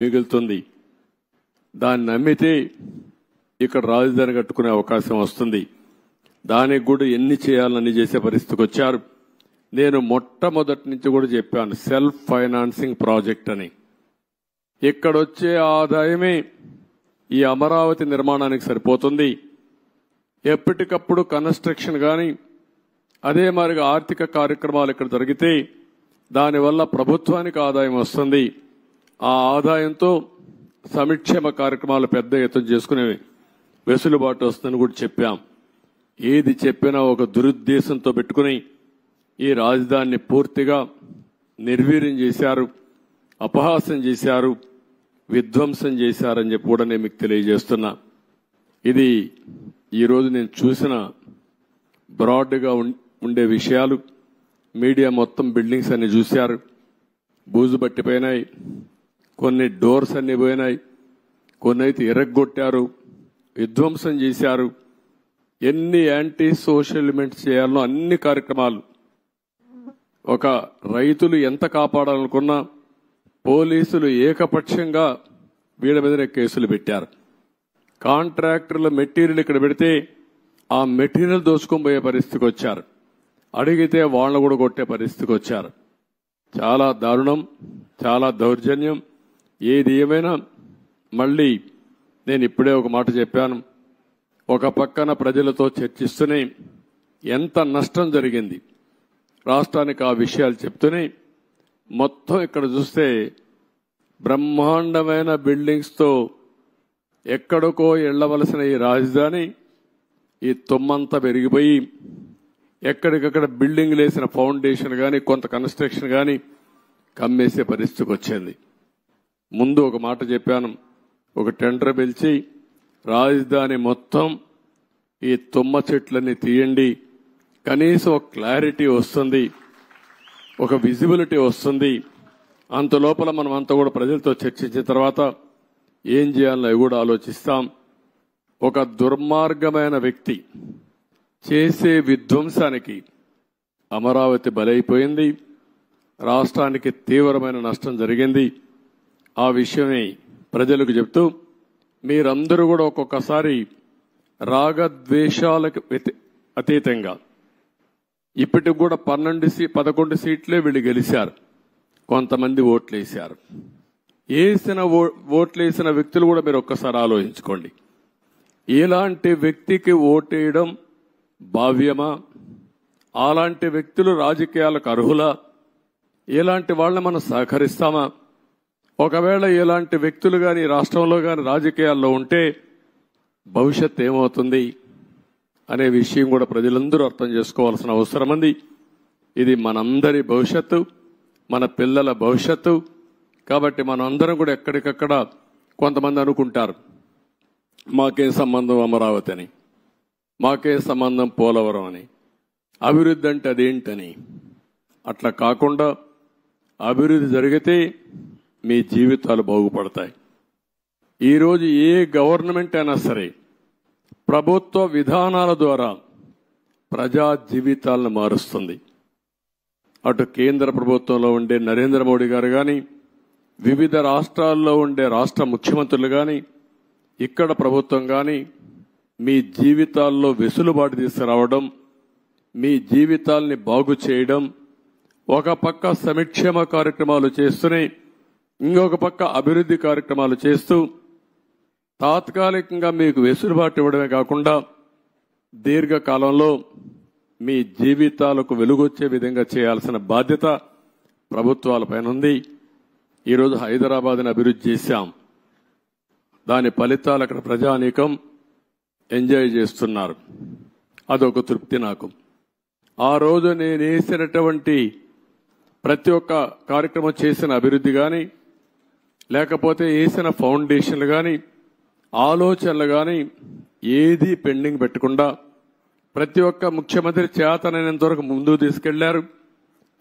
మిగులుతుంది. దాన్ని నమ్మితే ఇక్కడ రాజధాని కట్టుకునే అవకాశం వస్తుంది. దానికి కూడా ఎన్ని చేయాలని చేసే పరిస్థితికి వచ్చారు. నేను మొట్టమొదటి నుంచి కూడా చెప్పాను, సెల్ఫ్ ఫైనాన్సింగ్ ప్రాజెక్ట్ అని. ఇక్కడొచ్చే ఆదాయమే ఈ అమరావతి నిర్మాణానికి సరిపోతుంది. ఎప్పటికప్పుడు కన్స్ట్రక్షన్ కానీ అదే మరిగా ఆర్థిక కార్యక్రమాలు ఇక్కడ జరిగితే దానివల్ల ప్రభుత్వానికి ఆదాయం వస్తుంది. ఆ ఆదాయంతో సంక్షేమ కార్యక్రమాలు పెద్ద ఎత్తున చేసుకునే వెసులుబాటు వస్తుందని కూడా చెప్పాం. ఏది చెప్పినా ఒక దురుద్దేశంతో పెట్టుకుని ఈ రాజధానిని పూర్తిగా నిర్వీర్యం చేశారు, అపహాస్యం చేశారు, విధ్వంసం చేశారని చెప్పి కూడా నేను మీకు తెలియజేస్తున్నా. ఇది ఈరోజు నేను చూసిన బ్రాడ్గా ఉండే విషయాలు. మీడియా మొత్తం బిల్డింగ్స్ అన్ని చూశారు, బూజు పట్టిపోయినాయి, కొన్ని డోర్స్ అన్ని పోయినాయి, కొన్ని అయితే ఎరగొట్టారు, విధ్వంసం చేశారు. ఎన్ని యాంటీ సోషల్ ఎలిమెంట్స్ చేయాలనో అన్ని కార్యక్రమాలు. ఒక రైతులు ఎంత కాపాడాలనుకున్నా పోలీసులు ఏకపక్షంగా వీళ్ళ మీదనే కేసులు పెట్టారు. కాంట్రాక్టర్ల మెటీరియల్ ఇక్కడ పెడితే ఆ మెటీరియల్ దోచుకొని పోయే పరిస్థితికి వచ్చారు. అడిగితే వాళ్ళను కూడా కొట్టే పరిస్థితికి వచ్చారు. చాలా దారుణం, చాలా దౌర్జన్యం. ఏది ఏమైనా మళ్ళీ నేను ఇప్పుడే ఒక మాట చెప్పాను. ఒక పక్కన ప్రజలతో చర్చిస్తూనే ఎంత నష్టం జరిగింది రాష్ట్రానికి ఆ విషయాలు చెప్తూనే, మొత్తం ఇక్కడ చూస్తే బ్రహ్మాండమైన బిల్డింగ్స్తో ఎక్కడికో వెళ్లవలసిన ఈ రాజధాని ఈ తుమ్మంతా పెరిగిపోయి ఎక్కడికక్కడ బిల్డింగ్లు వేసిన ఫౌండేషన్ కానీ కొంత కన్స్ట్రక్షన్ కానీ కమ్మేసే పరిస్థితికి వచ్చింది. ముందు ఒక మాట చెప్పాను, ఒక టెండర్ పిలిచి రాజధాని మొత్తం ఈ తుమ్మ చెట్లన్నీ తీయండి, కనీసం ఒక క్లారిటీ వస్తుంది, ఒక విజిబిలిటీ వస్తుంది. అంత లోపల మనం అంతా కూడా ప్రజలతో చర్చించిన తర్వాత ఏం చేయాలో కూడా ఆలోచిస్తాం. ఒక దుర్మార్గమైన వ్యక్తి చేసే విధ్వంసానికి అమరావతి బలైపోయింది. రాష్ట్రానికి తీవ్రమైన నష్టం జరిగింది. ఆ విషయమే ప్రజలకు చెప్తూ మీరందరూ కూడా ఒక్కొక్కసారి రాగద్వేషాలకు అతీతంగా ఇప్పటికి కూడా 11 సీట్లే వీళ్ళు గెలిచారు. కొంతమంది ఓట్లేశారు. ఓట్లేసిన వ్యక్తులు కూడా మీరు ఒక్కసారి ఆలోచించుకోండి. ఇలాంటి వ్యక్తికి ఓటేయడం భావ్యమా? అలాంటి వ్యక్తులు రాజకీయాలకు అర్హులా? ఇలాంటి వాళ్ళని మనం సహకరిస్తామా? ఒకవేళ ఇలాంటి వ్యక్తులు కానీ రాష్ట్రంలో కానీ రాజకీయాల్లో ఉంటే భవిష్యత్ ఏమవుతుంది అనే విషయం కూడా ప్రజలందరూ అర్థం చేసుకోవాల్సిన అవసరం ఉంది. ఇది మనందరి భవిష్యత్తు, మన పిల్లల భవిష్యత్తు. కాబట్టి మనం అందరం కూడా ఎక్కడికక్కడ కొంతమంది అనుకుంటారు మాకేం సంబంధం అమరావతి అని, మాకేం సంబంధం పోలవరం అని, అభివృద్ధి అంటే అదేంటని. అట్లా కాకుండా అభివృద్ధి జరిగితే మీ జీవితాలు బాగుపడతాయి. ఈరోజు ఏ గవర్నమెంట్ అయినా సరే ప్రభుత్వ విధానాల ద్వారా ప్రజా జీవితాలను మారుస్తుంది. అటు కేంద్ర ప్రభుత్వంలో ఉండే నరేంద్ర మోడీ గారు కానీ, వివిధ రాష్ట్రాల్లో ఉండే రాష్ట్ర ముఖ్యమంత్రులు కానీ, ఇక్కడ ప్రభుత్వం కానీ మీ జీవితాల్లో వెసులుబాటు తీసుకురావడం, మీ జీవితాల్ని బాగు చేయడం, ఒక పక్క సంక్షేమ కార్యక్రమాలు చేస్తూనే ఇంకొక పక్క అభివృద్ధి కార్యక్రమాలు చేస్తూ తాత్కాలికంగా మీకు వెసులుబాటు ఇవ్వడమే కాకుండా దీర్ఘకాలంలో మీ జీవితాలకు వెలుగొచ్చే విధంగా చేయాల్సిన బాధ్యత ప్రభుత్వాలపైన ఉంది. ఈరోజు హైదరాబాద్ని అభివృద్ధి చేశాం. దాని ఫలితాలు అక్కడ ప్రజానీకం ఎంజాయ్ చేస్తున్నారు. అదొక తృప్తి నాకు. ఆ రోజు నేను వేసినటువంటి ప్రతి ఒక్క కార్యక్రమం చేసిన అభివృద్ధి కానీ, లేకపోతే వేసిన ఫౌండేషన్లు కానీ, ఆలోచనలు కానీ ఏది పెండింగ్ పెట్టకుండా ప్రతి ఒక్క ముఖ్యమంత్రి చేతనైనంత వరకు ముందుకు తీసుకెళ్లారు.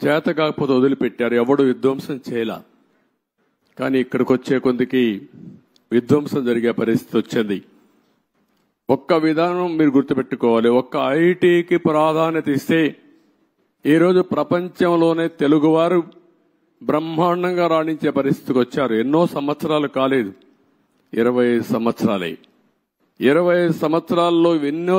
చేత కాకపోతే వదిలిపెట్టారు. ఎవడు విధ్వంసం చేయలా. కానీ ఇక్కడికి వచ్చే కొందికి విధ్వంసం జరిగే పరిస్థితి వచ్చింది. ఒక్క విధానం మీరు గుర్తుపెట్టుకోవాలి. ఒక్క ఐటీకి ప్రాధాన్యత ఇస్తే ఈరోజు ప్రపంచంలోనే తెలుగువారు బ్రహ్మాండంగా రాణించే పరిస్థితికి వచ్చారు. ఎన్నో సంవత్సరాలు కాలేదు, 25 సంవత్సరాలే. 25 సంవత్సరాల్లో ఎన్నో